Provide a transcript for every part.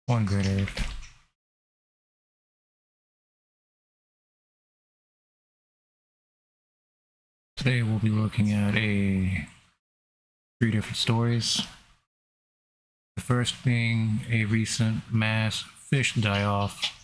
One Great Earth. Today we'll be looking at three different stories. The first being a recent mass fish die-off.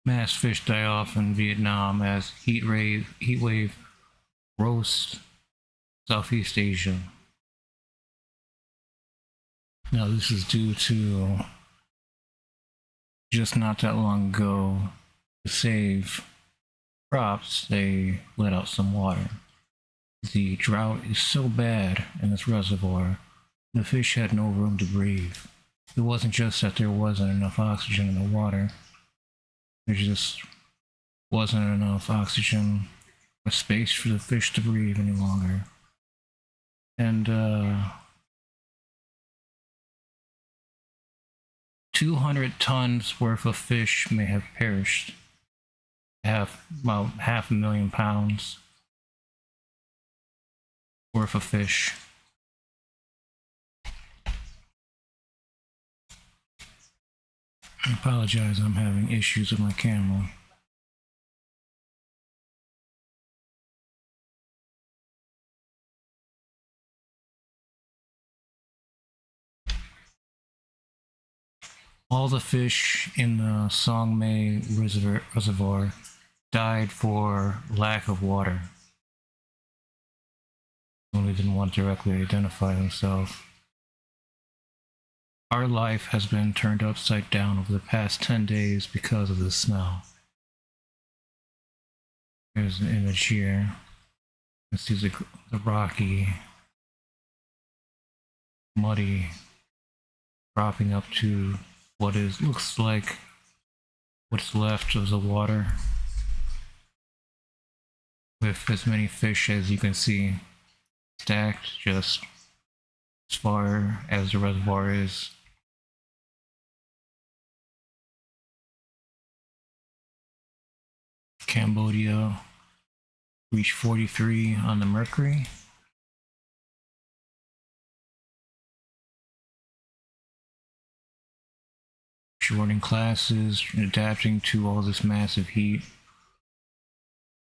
Mass fish die-off in Vietnam as heatwave roasts Southeast Asia. Now this is due to just not that long ago, to save crops, they let out some water. The drought is so bad in this reservoir, the fish had no room to breathe. It wasn't just that there wasn't enough oxygen in the water, there just wasn't enough oxygen or space for the fish to breathe any longer. And 200 tons worth of fish may have perished. About 500,000 pounds worth of fish. I apologize, I'm having issues with my camera. All the fish in the Songmay Reservoir died for lack of water. Only didn't want to directly identify themselves. Our life has been turned upside down over the past 10 days because of the smell. There's an image here. This is the rocky, muddy, dropping up to what looks like what's left of the water, with as many fish as you can see stacked just as far as the reservoir is. Cambodia reached 43 on the mercury. Shorting classes, adapting to all this massive heat.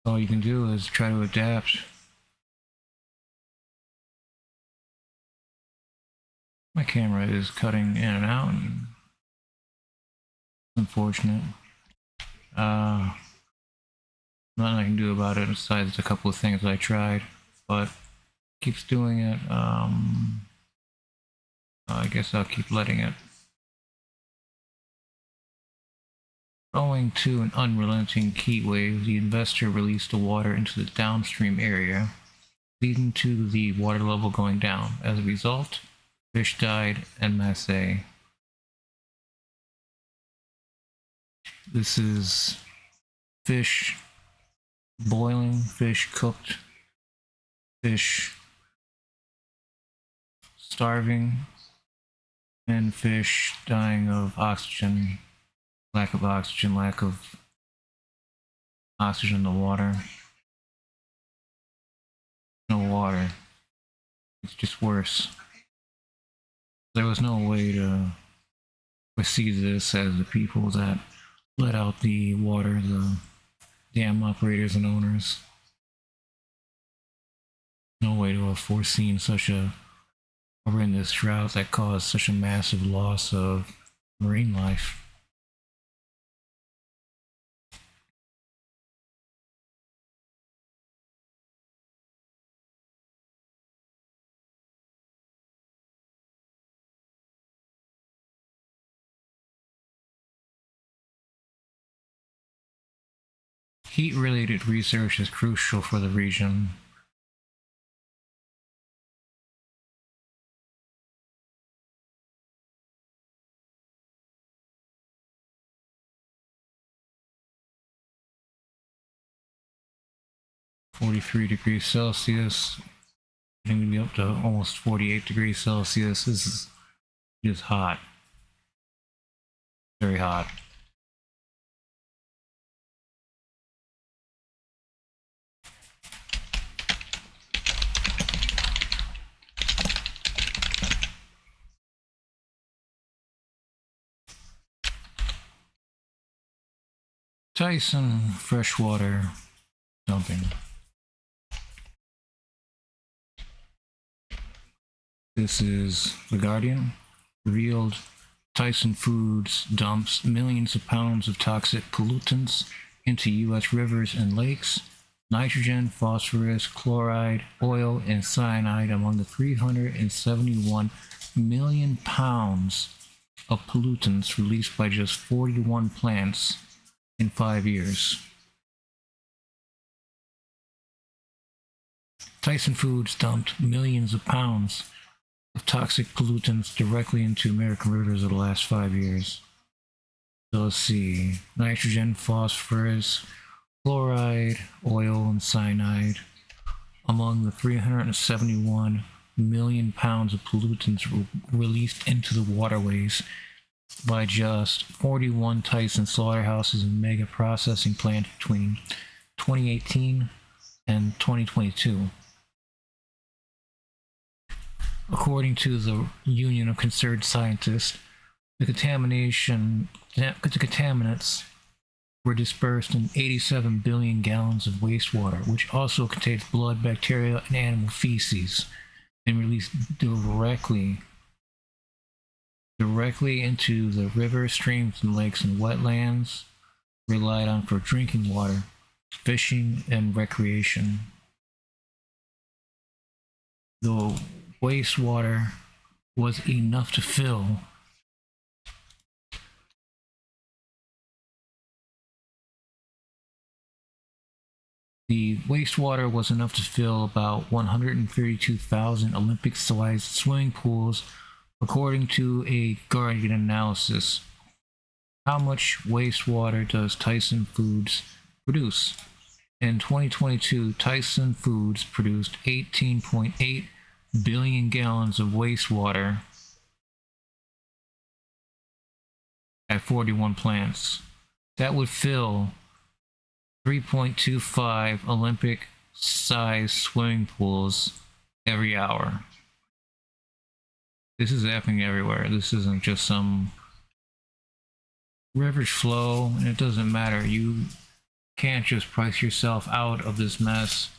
All you can do is try to adapt. My camera is cutting in and out, and unfortunate. Nothing I can do about it besides a couple of things I tried, but keeps doing it. I guess I'll keep letting it. Owing to an unrelenting heat wave, the investor released the water into the downstream area, leading to the water level going down. As a result, fish died en masse. This is fish boiling, fish cooked, fish starving, and fish dying of oxygen. Lack of oxygen in the water. No water. It's just worse. There was no way to foresee this as the people that let out the water, the dam operators and owners. No way to have foreseen such a horrendous drought that caused such a massive loss of marine life. Heat-related research is crucial for the region. (43°C), getting to be up to almost 48 degrees Celsius. This is just hot. Very hot. Tyson freshwater dumping. This is The Guardian. Revealed Tyson Foods dumps millions of pounds of toxic pollutants into U.S. rivers and lakes. Nitrogen, phosphorus, chloride, oil, and cyanide among the 371 million pounds of pollutants released by just 41 plants in 5 years. Tyson Foods dumped millions of pounds of toxic pollutants directly into American rivers over the last 5 years. So let's see, nitrogen, phosphorus, chloride, oil, and cyanide among the 371 million pounds of pollutants released into the waterways by just 41 Tyson slaughterhouses and mega processing plants between 2018 and 2022. According to the Union of Concerned Scientists, the contaminants were dispersed in 87 billion gallons of wastewater, which also contains blood, bacteria, and animal feces, and released directly into the rivers, streams, and lakes and wetlands relied on for drinking water, fishing, and recreation. The wastewater was enough to fill about 132,000 Olympic-sized swimming pools, according to a Guardian analysis. How much wastewater does Tyson Foods produce? In 2022, Tyson Foods produced 18.8 billion gallons of wastewater at 41 plants. That would fill 3.25 Olympic-sized swimming pools every hour. This is happening everywhere. This isn't just some rivers flow, and it doesn't matter. You can't just price yourself out of this mess.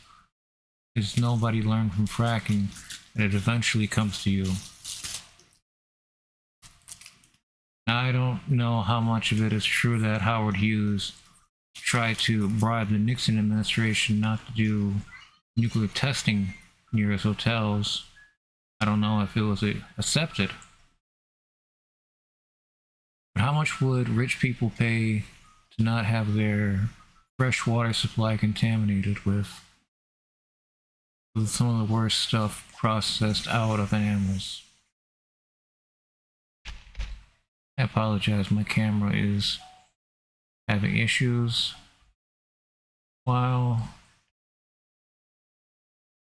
Because nobody learned from fracking, and it eventually comes to you. Now, I don't know how much of it is true that Howard Hughes tried to bribe the Nixon administration not to do nuclear testing near his hotels. I don't know if it was accepted. But how much would rich people pay to not have their fresh water supply contaminated with some of the worst stuff processed out of animals? I apologize, my camera is having issues while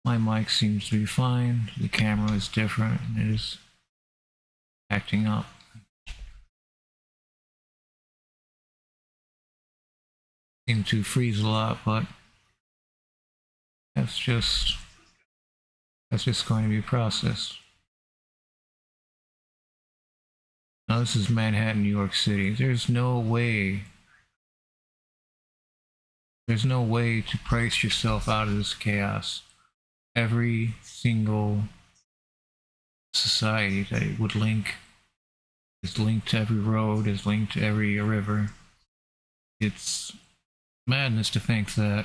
my mic seems to be fine. The camera is different and it is acting up. Seem to freeze a lot, but that's just going to be processed. Now this is Manhattan, New York City. There's no way to price yourself out of this chaos. Every single society that it would link is linked to every road, is linked to every river. It's madness to think that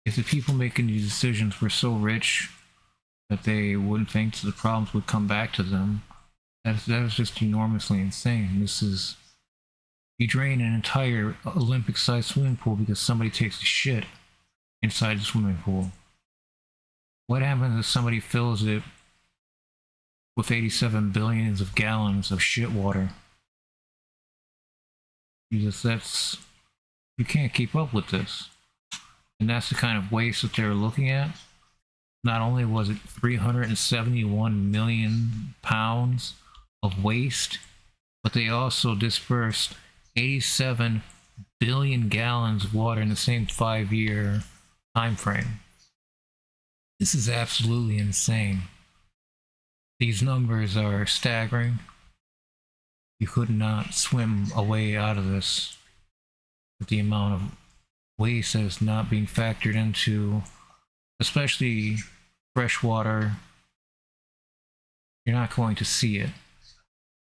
if the people making these decisions were so rich that they wouldn't think that the problems would come back to them. That is just enormously insane. You drain an entire Olympic-sized swimming pool because somebody takes a shit inside the swimming pool. What happens if somebody fills it with 87 billions of gallons of shit water? You can't keep up with this. And that's the kind of waste that they're looking at. Not only was it 371 million pounds of waste but they also dispersed 87 billion gallons of water in the same 5-year time frame. This is absolutely insane. These numbers are staggering. You could not swim a way out of this with the amount of waste that is not being factored into, especially freshwater. You're not going to see it.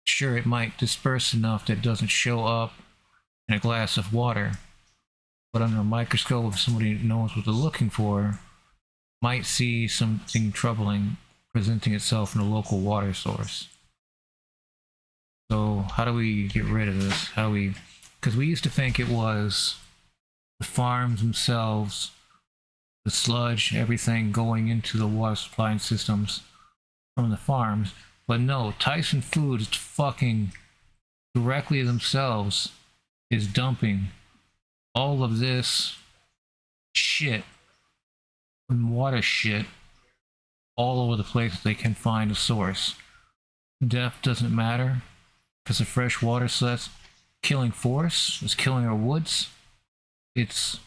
Sure, it might disperse enough that it doesn't show up in a glass of water, but under a microscope, if somebody knows what they're looking for, might see something troubling presenting itself in a local water source. So how do we get rid of this? How do we... Because we used to think it was the farms themselves, the sludge, everything going into the water supply systems from the farms. But no, Tyson Foods fucking directly themselves is dumping all of this shit and water shit all over the place that they can find a source. Depth doesn't matter because the fresh water, so that's killing forests, it's killing our woods. It's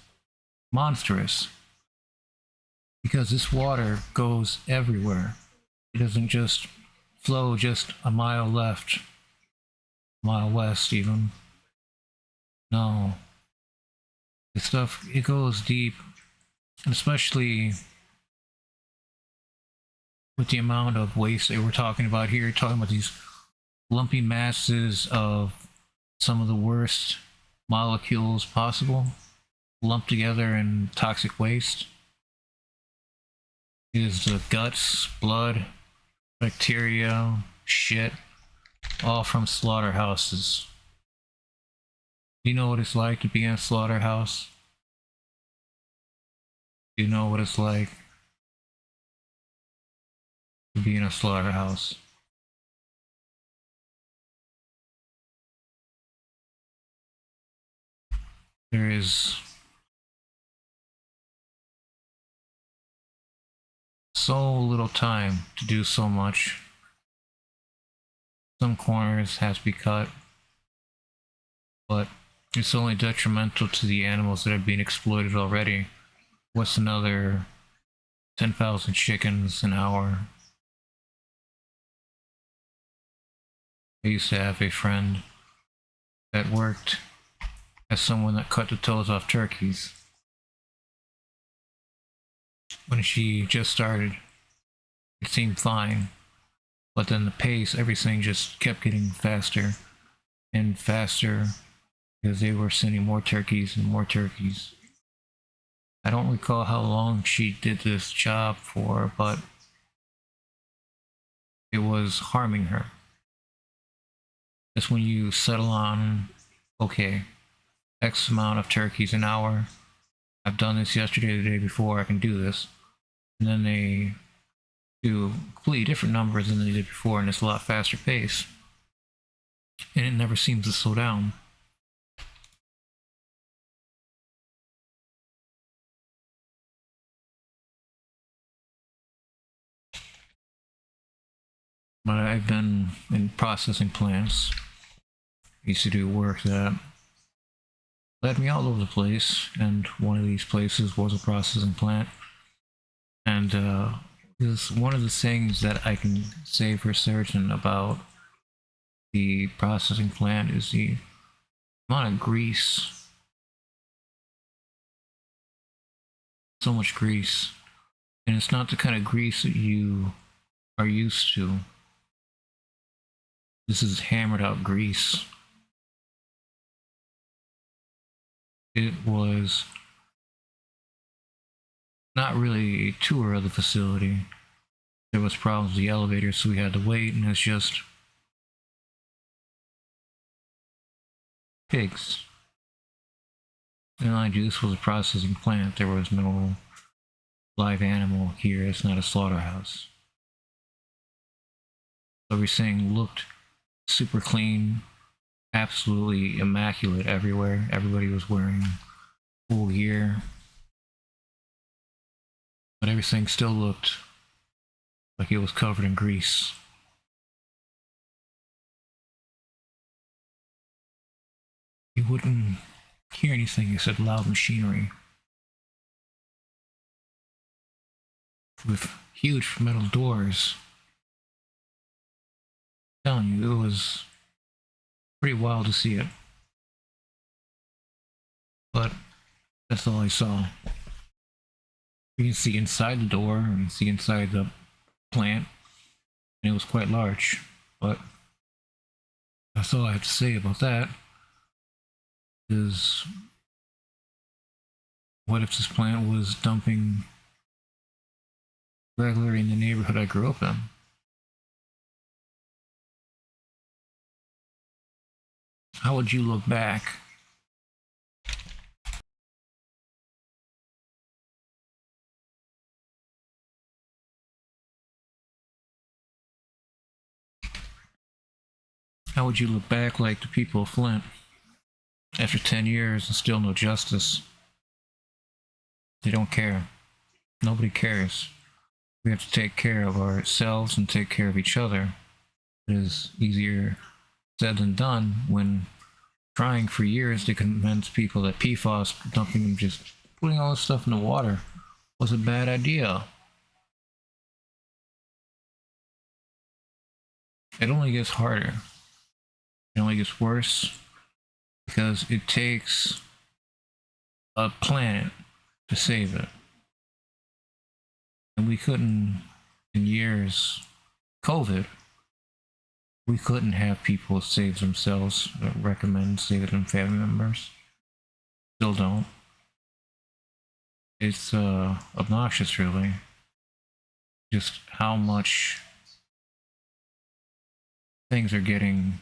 monstrous because this water goes everywhere. It doesn't just flow just a mile left, a mile west even. No. This stuff, it goes deep, and especially with the amount of waste that we're talking about here, talking about these lumpy masses of some of the worst molecules possible lumped together in toxic waste. It is the guts, blood, bacteria, shit, all from slaughterhouses. Do you know what it's like to be in a slaughterhouse? Do you know what it's like to be in a slaughterhouse? There is so little time to do so much. Some corners have to be cut, but it's only detrimental to the animals that are being exploited already. What's another 10,000 chickens an hour? I used to have a friend that worked as someone that cut the toes off turkeys. When she just started, it seemed fine, but then the pace, everything just kept getting faster and faster because they were sending more turkeys and more turkeys. I don't recall how long she did this job for, but it was harming her. Just when you settle on, okay, X amount of turkeys an hour, I've done this yesterday, the day before, I can do this. And then they do completely different numbers than they did before, and it's a lot faster pace. And it never seems to slow down. But I've been in processing plants. I used to do work that led me all over the place, and one of these places was a processing plant. And is one of the things that I can say for certain about the processing plant is the amount of grease. So much grease. And it's not the kind of grease that you are used to. This is hammered out grease. It was not really a tour of the facility. There was problems with the elevator, so we had to wait, and it's just pigs. And mind you, this was a processing plant. There was no live animal here. It's not a slaughterhouse. Everything looked super clean, absolutely immaculate everywhere. Everybody was wearing full gear, but everything still looked like it was covered in grease. you wouldn't hear anything except loud machinery with huge metal doors. I'm telling you, it was pretty wild to see it. But that's all I saw. You can see inside the door and see inside the plant, and it was quite large. But that's all I have to say about that. Is what if this plant was dumping regularly in the neighborhood I grew up in? How would you look back? How would you look back like the people of Flint after 10 years and still no justice? They don't care. Nobody cares. We have to take care of ourselves and take care of each other. It is easier said than done when trying for years to convince people that PFAS dumping, just putting all this stuff in the water, was a bad idea. It only gets harder. It only gets worse because it takes a planet to save it. And we couldn't, in years, COVID, we couldn't have people save themselves, recommend saving them family members. Still don't. It's obnoxious, really. Just how much things are getting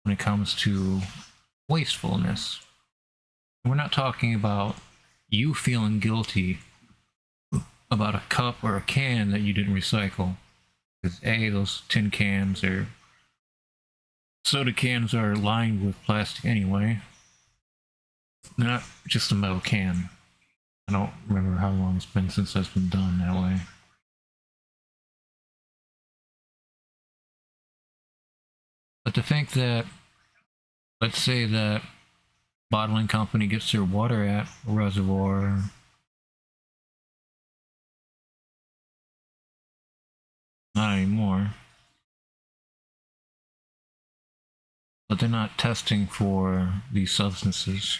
when it comes to wastefulness. We're not talking about you feeling guilty about a cup or a can that you didn't recycle. Because A, those tin cans or soda cans are lined with plastic anyway. They're not just a metal can. I don't remember how long it's been since that's been done that way. But to think that, let's say that bottling company gets their water at a reservoir, not anymore, but they're not testing for these substances,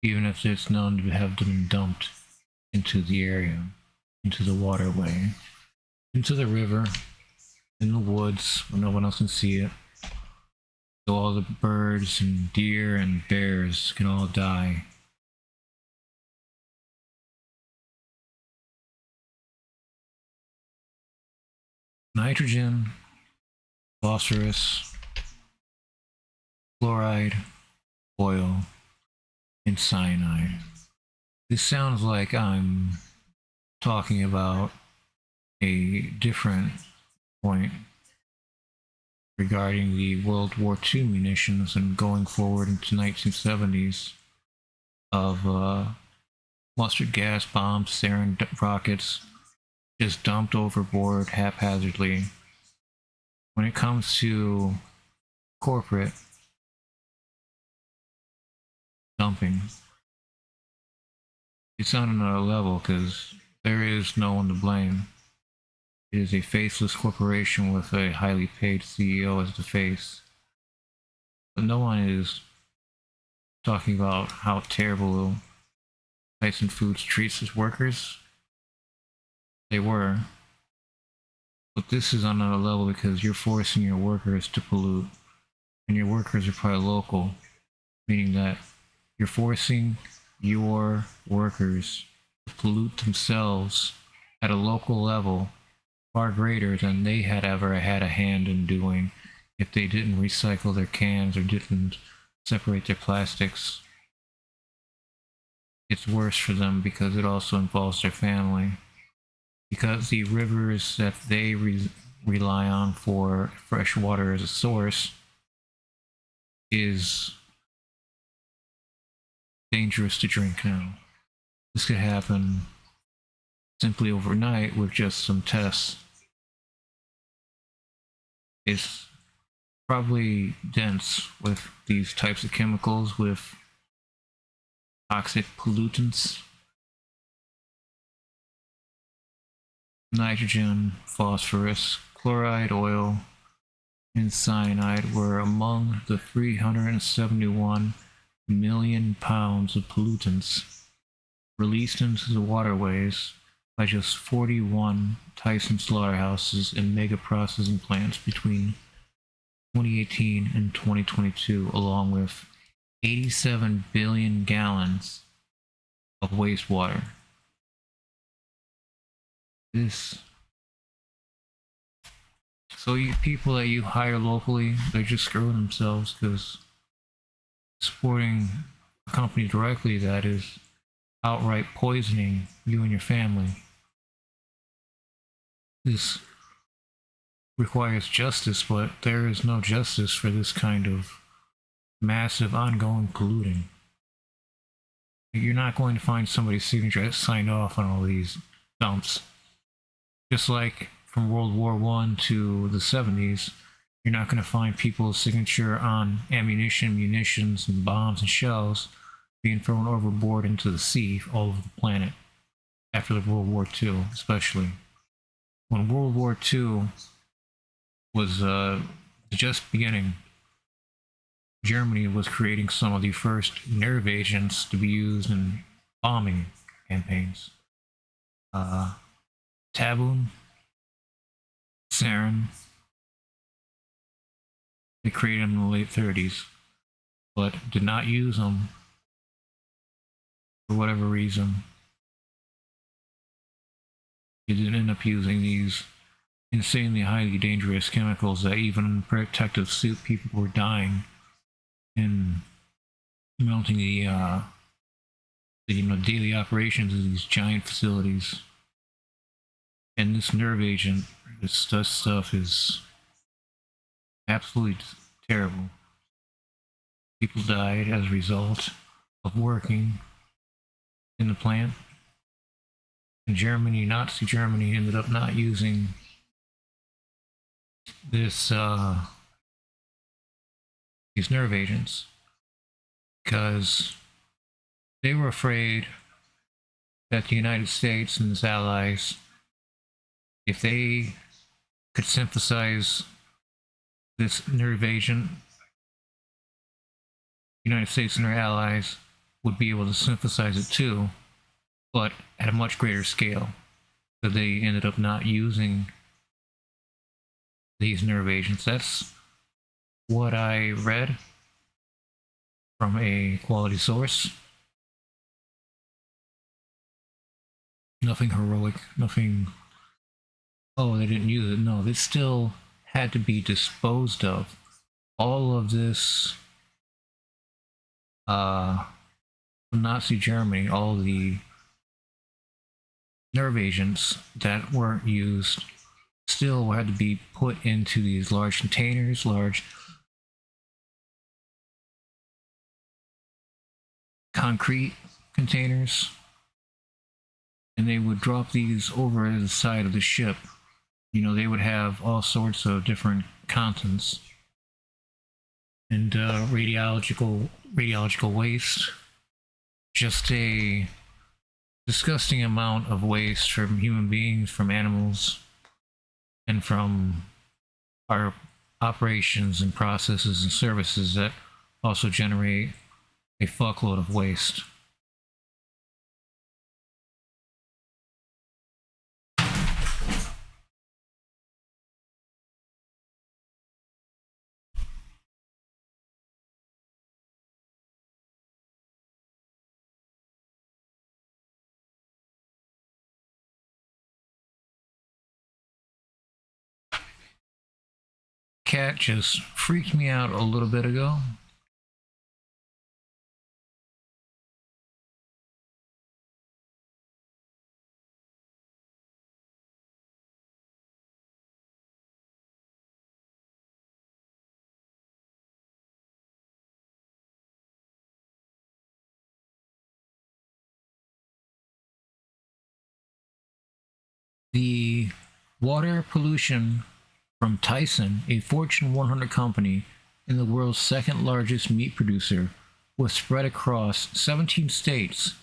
even if it's known to have been dumped into the area, into the waterway, into the river, in the woods where no one else can see it. So all the birds and deer and bears can all die. Nitrogen, phosphorus, fluoride, oil, and cyanide. This sounds like I'm talking about a different point regarding the World War II munitions and going forward into 1970s of mustard gas bombs, sarin rockets just dumped overboard haphazardly. When it comes to corporate dumping, it's on another level because there is no one to blame. It is a faceless corporation with a highly paid CEO as the face. But no one is talking about how terrible Tyson Foods treats its workers. They were. But this is on another level because you're forcing your workers to pollute. And your workers are probably local, meaning that you're forcing your workers to pollute themselves at a local level far greater than they had ever had a hand in doing if they didn't recycle their cans or didn't separate their plastics. It's worse for them because it also involves their family. Because the rivers that they rely on for fresh water as a source is dangerous to drink now. This could happen simply overnight with just some tests. It's probably dense with these types of chemicals with toxic pollutants. Nitrogen, phosphorus, chloride, oil, and cyanide were among the 371 million pounds of pollutants released into the waterways by just 41 Tyson slaughterhouses and mega processing plants between 2018 and 2022, along with 87 billion gallons of wastewater. This So you people that you hire locally, they're just screwing themselves because supporting a company directly that is outright poisoning you and your family. This requires justice, but there is no justice for this kind of massive ongoing polluting. You're not going to find somebody's signature that signed off on all these dumps. Just like from World War I to the 70s, you're not going to find people's signature on ammunition, munitions, and bombs and shells being thrown overboard into the sea all over the planet after the World War II, especially. When World War II was just beginning, Germany was creating some of the first nerve agents to be used in bombing campaigns. Taboon, sarin, they created them in the late 30s, but did not use them for whatever reason. They didn't end up using these insanely highly dangerous chemicals that even in protective suit people were dying and melting the daily operations of these giant facilities. And this nerve agent, this stuff is absolutely terrible. People died as a result of working in the plant. And Germany, Nazi Germany, ended up not using these nerve agents because they were afraid that the United States and its allies, if they could synthesize this nerve agent, the United States and their allies would be able to synthesize it too, but at a much greater scale. So they ended up not using these nerve agents. That's what I read from a quality source. Nothing heroic, nothing, oh, they didn't use it. No, they still had to be disposed of. All of this Nazi Germany, all the nerve agents that weren't used still had to be put into these large containers, large concrete containers, and they would drop these over the side of the ship. They would have all sorts of different contents and radiological waste. Just a disgusting amount of waste from human beings, from animals, and from our operations and processes and services that also generate a fuckload of waste. Cat just freaked me out a little bit ago. The water pollution from Tyson, a Fortune 100 company and the world's second largest meat producer, was spread across 17 states,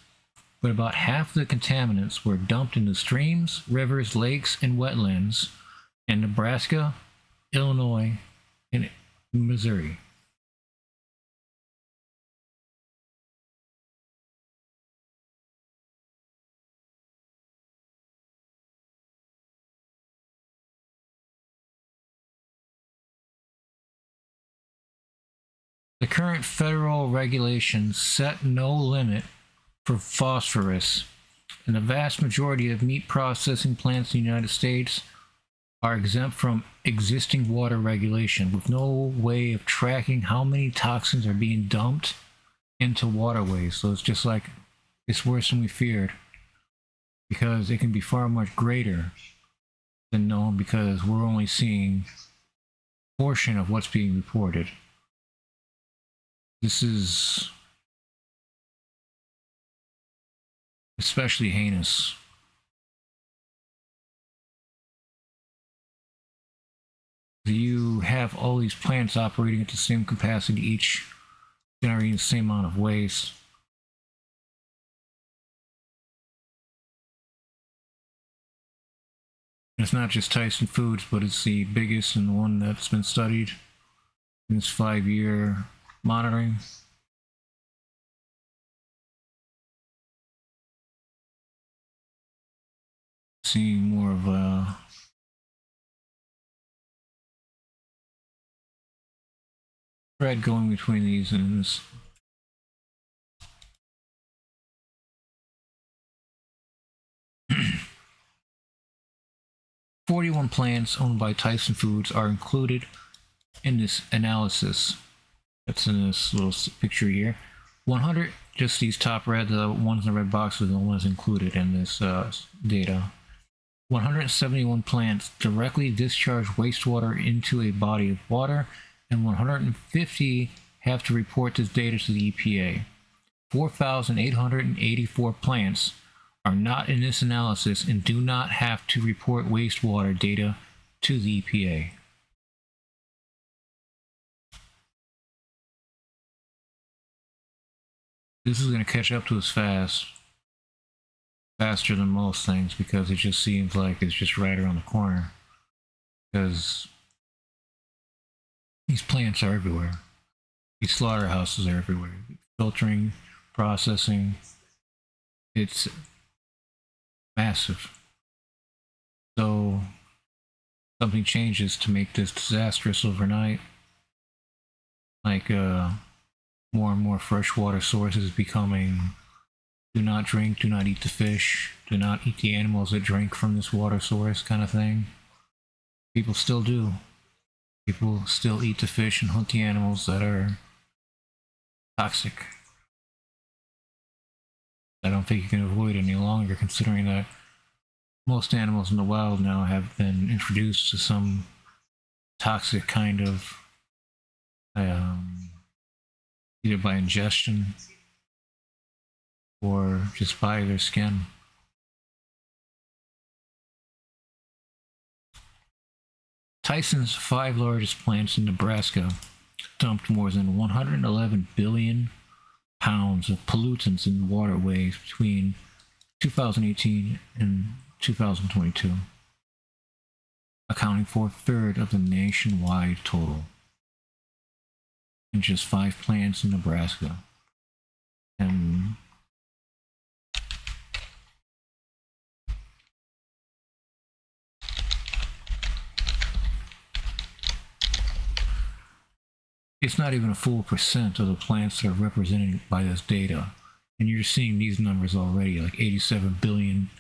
but about half the contaminants were dumped into streams, rivers, lakes, and wetlands in Nebraska, Illinois, and Missouri. The current federal regulations set no limit for phosphorus, and the vast majority of meat processing plants in the United States are exempt from existing water regulation, with no way of tracking how many toxins are being dumped into waterways. So it's just like, it's worse than we feared, because it can be far much greater than known, because we're only seeing a portion of what's being reported. This is especially heinous. You have all these plants operating at the same capacity, each generating the same amount of waste. It's not just Tyson Foods, but it's the biggest and the one that's been studied in this 5-year monitoring. Seeing more of a thread going between these and this. "41 plants owned by Tyson Foods are included in this analysis." That's in this little picture here. 100, just these top red, the ones in the red box are the ones included in this data. 171 plants directly discharge wastewater into a body of water, and 150 have to report this data to the EPA. 4,884 plants are not in this analysis and do not have to report wastewater data to the EPA. This is going to catch up to us faster than most things, because it just seems like it's just right around the corner, because these plants are everywhere. These slaughterhouses are everywhere. Filtering, processing, it's massive. So something changes to make this disastrous overnight, like more and more freshwater sources becoming do not drink, do not eat the fish, do not eat the animals that drink from this water source kind of thing. People still do. People still eat the fish and hunt the animals that are toxic. I don't think you can avoid any longer, considering that most animals in the wild now have been introduced to some toxic kind of either by ingestion or just by their skin. Tyson's 5 largest plants in Nebraska dumped more than 111 billion pounds of pollutants in waterways between 2018 and 2022, accounting for a third of the nationwide total. And just 5 plants in Nebraska. And it's not even a full percent of the plants that are represented by this data. And you're seeing these numbers already, like 87 billion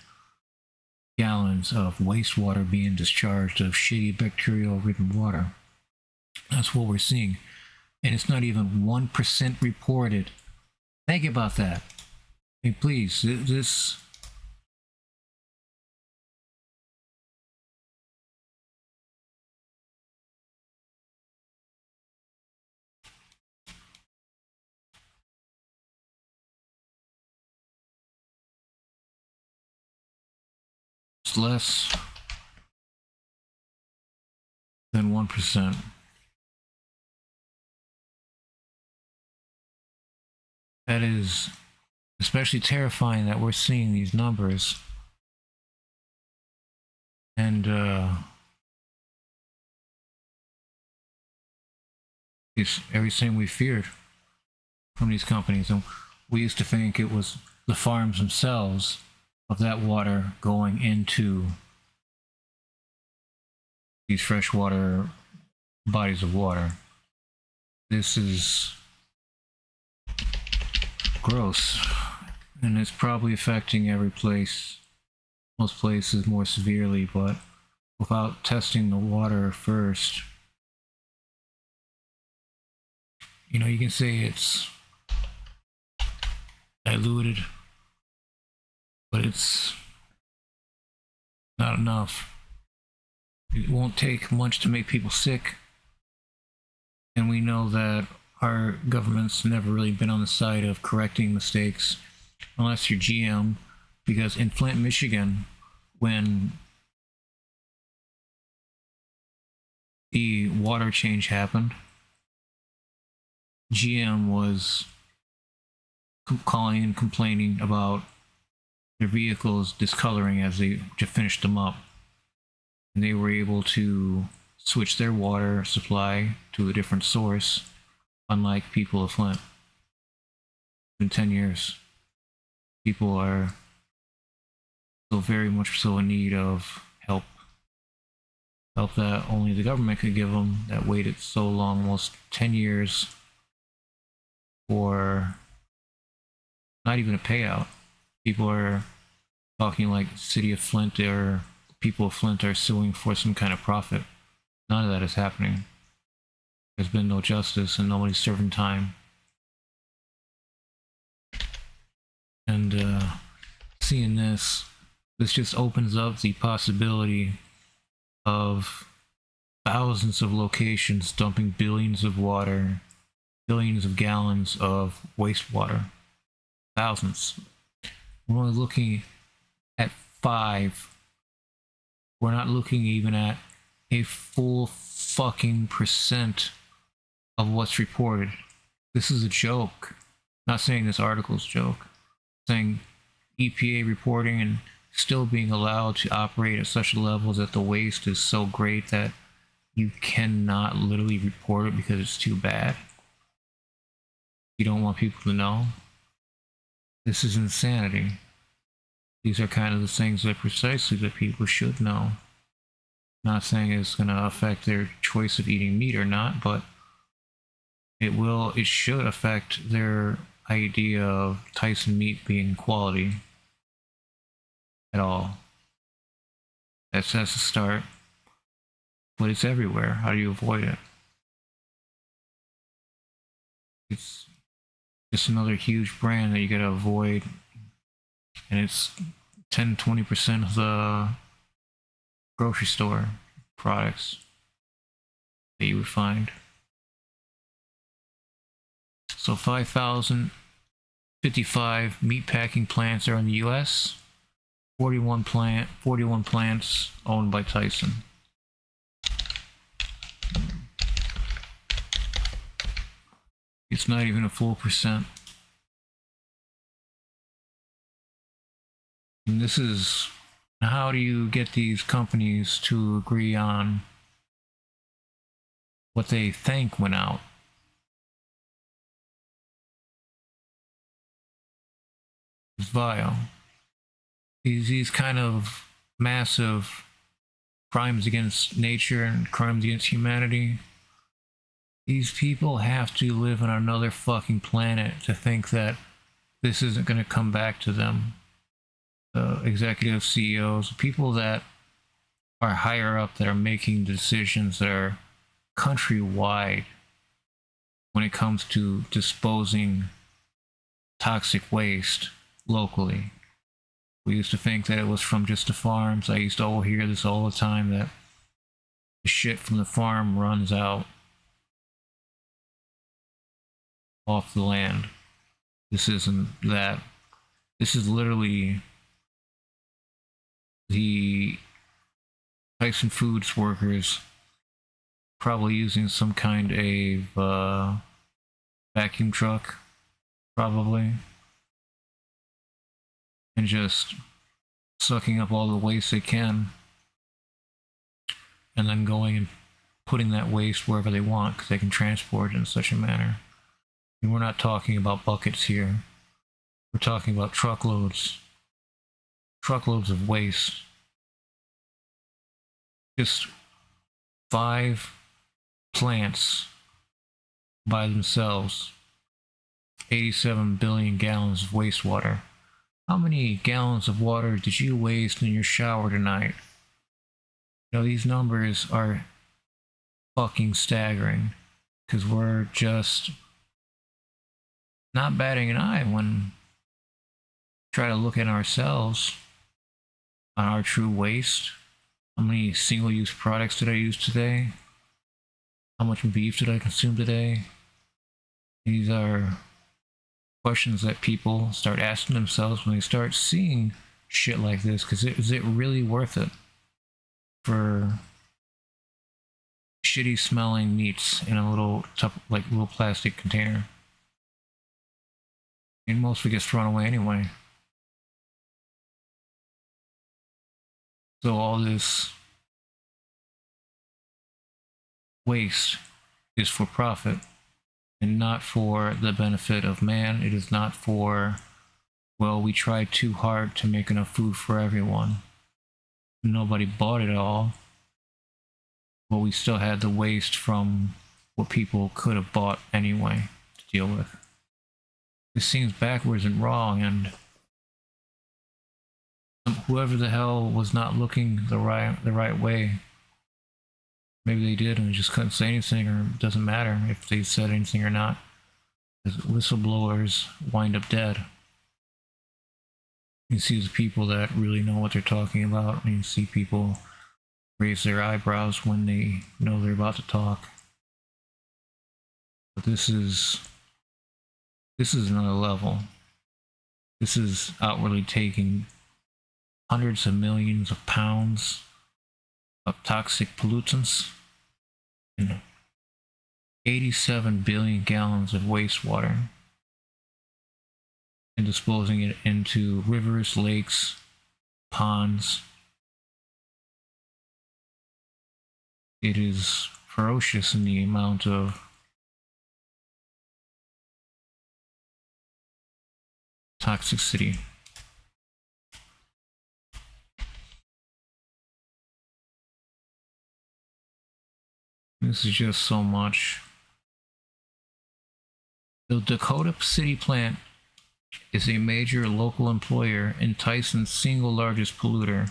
gallons of wastewater being discharged of shitty bacterial-ridden water. That's what we're seeing. And it's not even 1% reported. Think about that. Hey, please, this... less than 1%. That is especially terrifying that we're seeing these numbers. And it's everything we feared from these companies. And we used to think it was the farms themselves of that water going into these freshwater bodies of water. This is gross, and it's probably affecting every place, most places more severely, but without testing the water first, you know, you can say it's diluted, but it's not enough. It won't take much to make people sick, and we know that our government's never really been on the side of correcting mistakes unless you're GM, because in Flint, Michigan, when the water change happened, GM was calling and complaining about their vehicles discoloring as they finished them up. And they were able to switch their water supply to a different source, unlike people of Flint. In 10 years, people are still very much so in need of help that only the government could give them, that waited so long, almost 10 years, for not even a payout. People are talking like the city of Flint or people of Flint are suing for some kind of profit. None of that is happening. There's been no justice and nobody's serving time. And seeing this just opens up the possibility of thousands of locations dumping billions of water, billions of gallons of wastewater. Thousands. We're only looking at 5. We're not looking even at a full fucking percent of what's reported. This is a joke. Not saying this article's a joke. Saying EPA reporting and still being allowed to operate at such levels that the waste is so great that you cannot literally report it because it's too bad. You don't want people to know. This is insanity. These are kind of the things that precisely that people should know. Not saying it's going to affect their choice of eating meat or not, but it should affect their idea of Tyson meat being quality at all. That's a start, but it's everywhere. How do you avoid it? It's just another huge brand that you gotta avoid, and it's 10-20% of the grocery store products that you would find. So 5,055 meatpacking plants are in the US. 41 plants owned by Tyson. It's not even a full percent. And this is, how do you get these companies to agree on what they think went out? It's vile. These kind of massive crimes against nature and crimes against humanity, these people have to live on another fucking planet to think that this isn't going to come back to them. Executive CEOs, people that are higher up, that are making decisions that are countrywide when it comes to disposing toxic waste locally. We used to think that it was from just the farms. I used to hear this all the time, that the shit from the farm runs out off the land. This isn't that. This is literally the Tyson Foods workers probably using some kind of vacuum truck, probably, and just sucking up all the waste they can, and then going and putting that waste wherever they want because they can transport it in such a manner. And we're not talking about buckets here. We're talking about truckloads of waste. Just 5 plants by themselves, 87 billion gallons of wastewater. How many gallons of water did you waste in your shower tonight? You know, these numbers are fucking staggering because we're just not batting an eye when we try to look at ourselves on our true waste. How many single-use products did I use today? How much beef did I consume today? These are questions that people start asking themselves when they start seeing shit like this, because is it really worth it for shitty smelling meats in a little plastic container? And most of it gets thrown away anyway. So all this waste is for profit and not for the benefit of man. It is not for, well, we tried too hard to make enough food for everyone. Nobody bought it all, but we still had the waste from what people could have bought anyway to deal with. This seems backwards and wrong, and whoever the hell was not looking the right way, maybe they did and they just couldn't say anything, or it doesn't matter if they said anything or not, because whistleblowers wind up dead. You see the people that really know what they're talking about, and you see people raise their eyebrows when they know they're about to talk. But this is another level. This is outwardly taking hundreds of millions of pounds of toxic pollutants and 87 billion gallons of wastewater and disposing it into rivers, lakes, ponds. It is ferocious in the amount of toxicity. This is just so much. The Dakota City plant is a major local employer and Tyson's single largest polluter,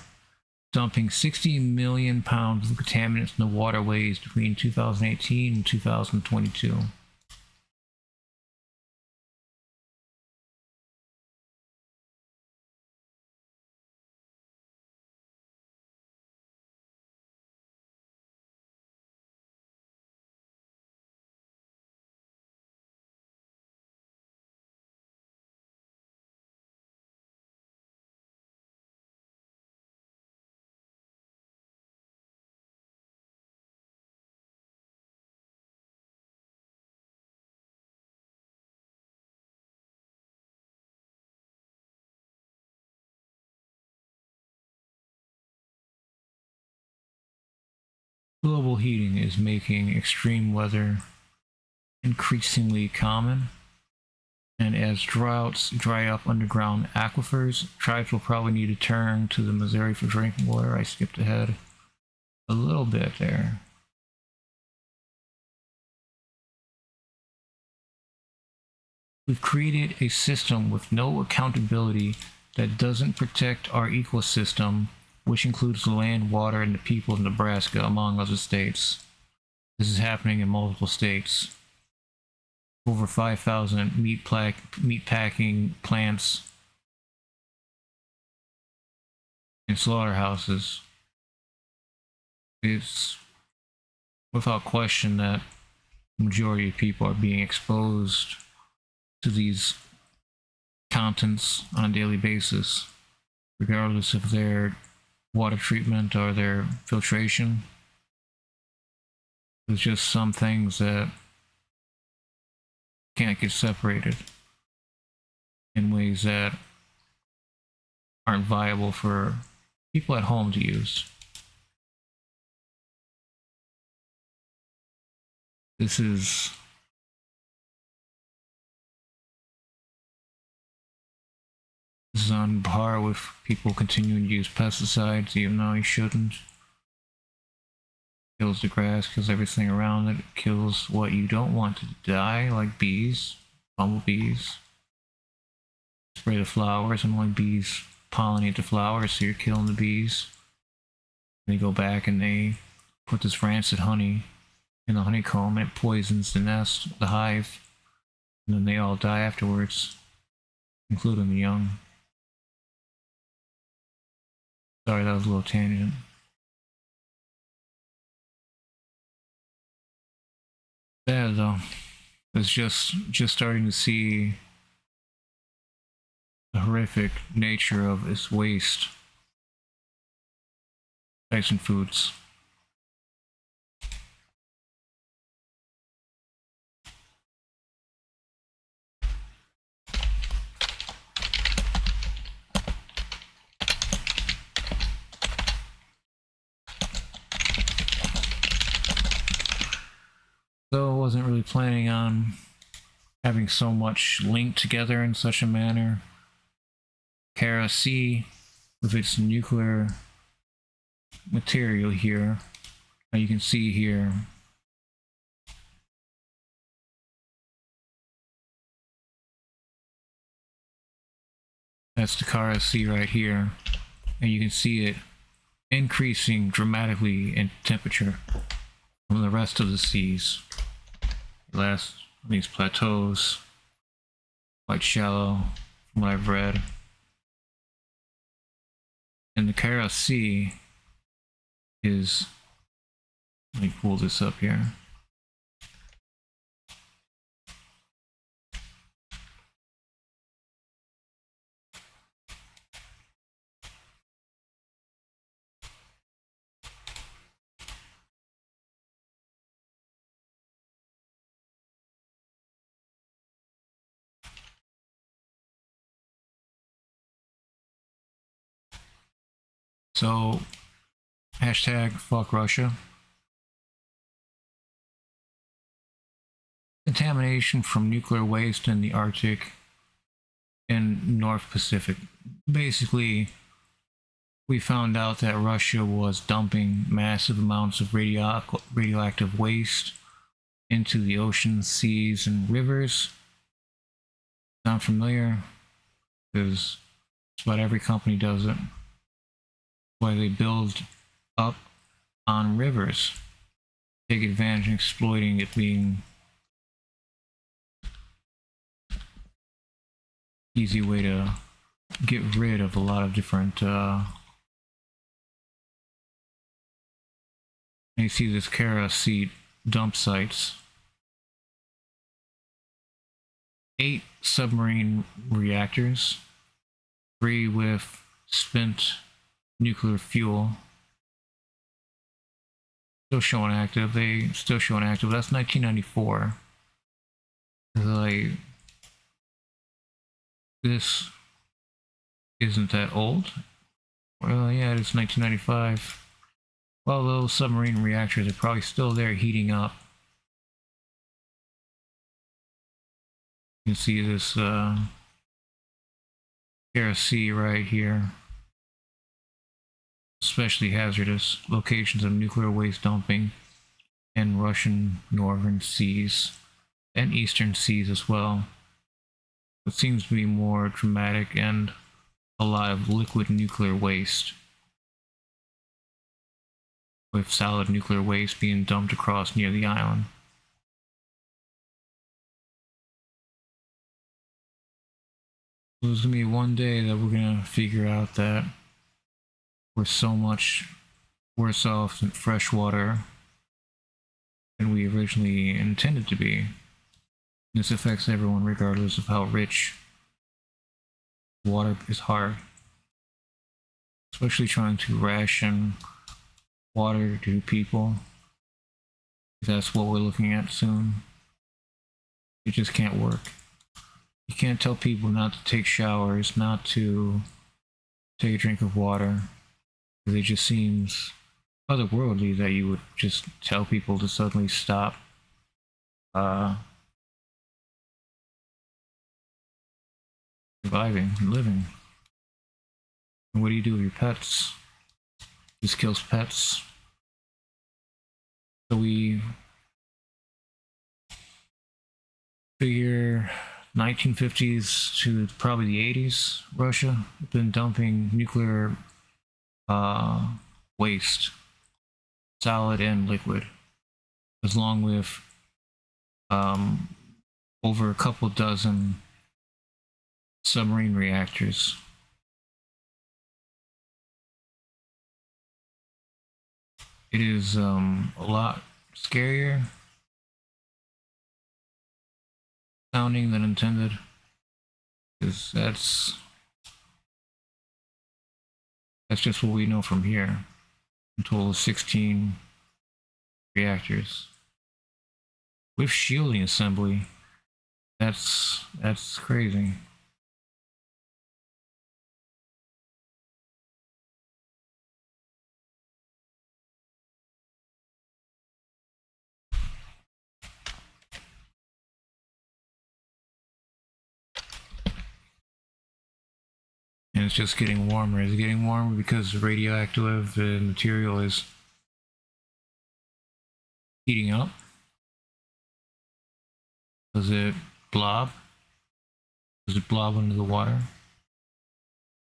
dumping 60 million pounds of contaminants in the waterways between 2018 and 2022. Global heating is making extreme weather increasingly common, and as droughts dry up underground aquifers, tribes will probably need to turn to the Missouri for drinking water. I skipped ahead a little bit there. We've created a system with no accountability that doesn't protect our ecosystem, which includes the land, water, and the people of Nebraska, among other states. This is happening in multiple states. Over 5,000 meat packing plants and slaughterhouses. It's without question that the majority of people are being exposed to these contents on a daily basis, regardless of their water treatment or their filtration. There's just some things that can't get separated in ways that aren't viable for people at home to use. This is on par with people continuing to use pesticides even though you shouldn't. Kills the grass, kills everything around it, kills what you don't want to die, like bees, bumblebees. Spray the flowers and like bees pollinate the flowers, so you're killing the bees. They go back and they put this rancid honey in the honeycomb, it poisons the nest, the hive, and then they all die afterwards, including the young. Sorry, that was a little tangent. Yeah, though, it's just starting to see the horrific nature of this waste. Tyson Foods. So I wasn't really planning on having so much linked together in such a manner. Cara C, with its nuclear material here, you can see here that's the Cara C right here, and you can see it increasing dramatically in temperature from the rest of the seas. Last these plateaus quite shallow from what I've read. And the Cara Sea is, let me pull this up here. So, hashtag fuck Russia. Contamination from nuclear waste in the Arctic and North Pacific. Basically, we found out that Russia was dumping massive amounts of radioactive waste into the oceans, seas, and rivers. Sound familiar? Because just about every company does it. Why they build up on rivers, take advantage of exploiting it being easy way to get rid of a lot of different you see this Cara Sea dump sites. 8 submarine reactors, 3 with spent nuclear fuel. Still showing active. They still showing active. That's 1994. Like, this isn't that old. Well, yeah, it's 1995. Well, those submarine reactors are probably still there heating up. You can see this Cara Sea right here. Especially hazardous locations of nuclear waste dumping in Russian northern seas and eastern seas as well. It seems to be more dramatic and a lot of liquid nuclear waste, with solid nuclear waste being dumped across near the island. There's gonna be one day that we're gonna figure out that we're so much worse off in freshwater than we originally intended to be. This affects everyone regardless of how rich. Water is hard, especially trying to ration water to people. That's what we're looking at soon. It just can't work. You can't tell people not to take showers, not to take a drink of water. It just seems otherworldly that you would just tell people to suddenly stop surviving and living. And what do you do with your pets? This kills pets. So we figure 1950s to probably the 80s, Russia have been dumping nuclear waste, solid and liquid, along with over a couple dozen submarine reactors. It is a lot scarier sounding than intended, because that's just what we know from here. A total of 16 reactors with shielding assembly. That's crazy. And it's just getting warmer. It's getting warmer because the radioactive material is heating up. Does it blob? Does it blob under the water?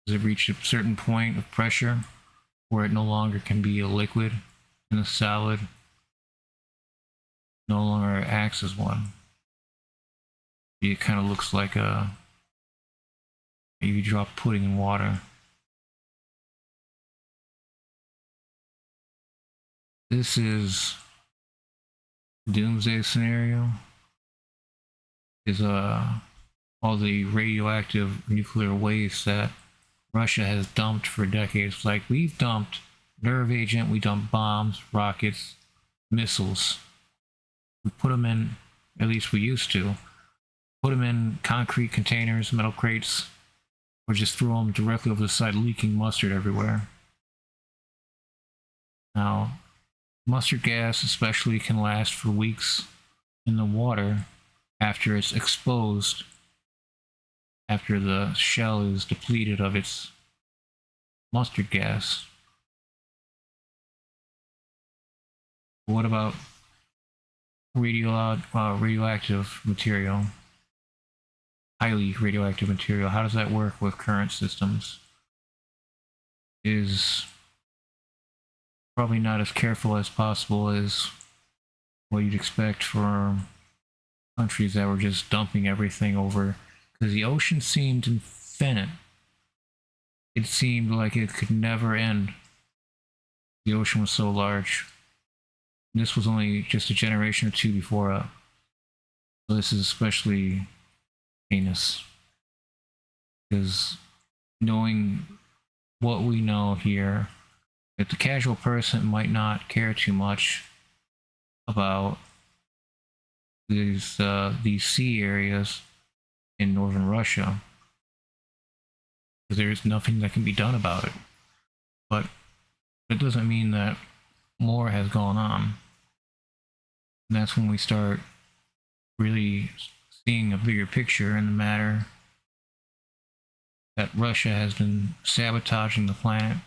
Does it reach a certain point of pressure where it no longer can be a liquid and a solid no longer acts as one? It kind of looks like a maybe you drop pudding in water. This is doomsday scenario. Is all the radioactive nuclear waste that Russia has dumped for decades. Like, we've dumped nerve agent, we dumped bombs, rockets, missiles. We put them in, at least we used to, put them in concrete containers, metal crates, or just throw them directly over the side, leaking mustard everywhere. Now, mustard gas especially can last for weeks in the water after it's exposed, after the shell is depleted of its mustard gas. What about radioactive material? Highly radioactive material. How does that work with current systems? Is probably not as careful as possible as what you'd expect for countries that were just dumping everything over, because the ocean seemed infinite. It seemed like it could never end. The ocean was so large. And this was only just a generation or two before us. So this is especially heinous, because knowing what we know here, that the casual person might not care too much about these sea areas in northern Russia, because there's nothing that can be done about it. But it doesn't mean that more has gone on. And that's when we start really seeing a bigger picture in the matter that Russia has been sabotaging the planet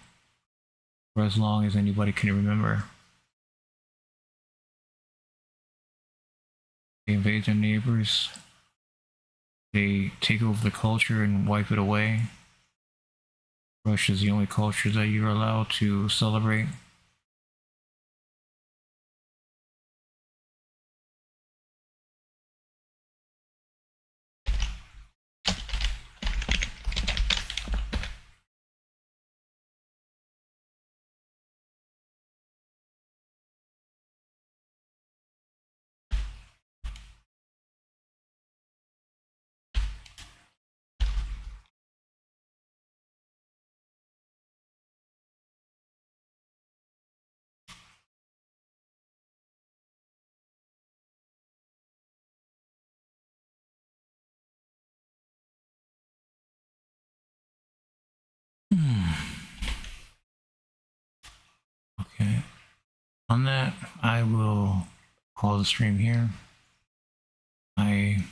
for as long as anybody can remember. They invade their neighbors, they take over the culture and wipe it away. Russia's the only culture that you're allowed to celebrate. On that, I will call the stream here. I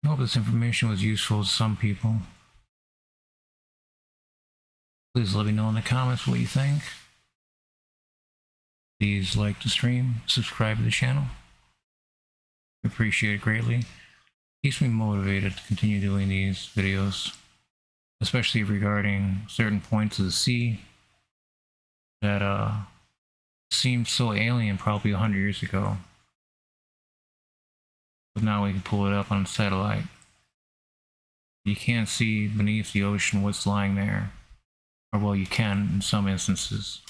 hope this information was useful to some people. Please let me know in the comments what you think. Please like the stream, subscribe to the channel. I appreciate it greatly. Keeps me motivated to continue doing these videos, especially regarding certain points of the sea that seemed so alien probably 100 years ago. But now we can pull it up on satellite. You can't see beneath the ocean what's lying there. Or well, you can in some instances.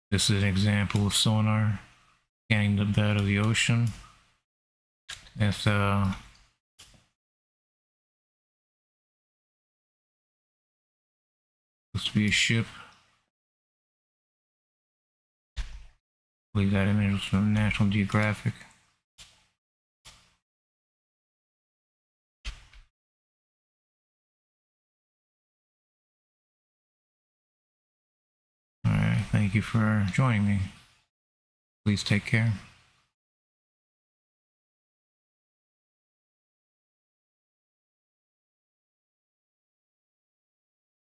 This is an example of sonar scanning the bed of the ocean. It's supposed to be a ship. I believe that image was from National Geographic. Alright, thank you for joining me. Please take care.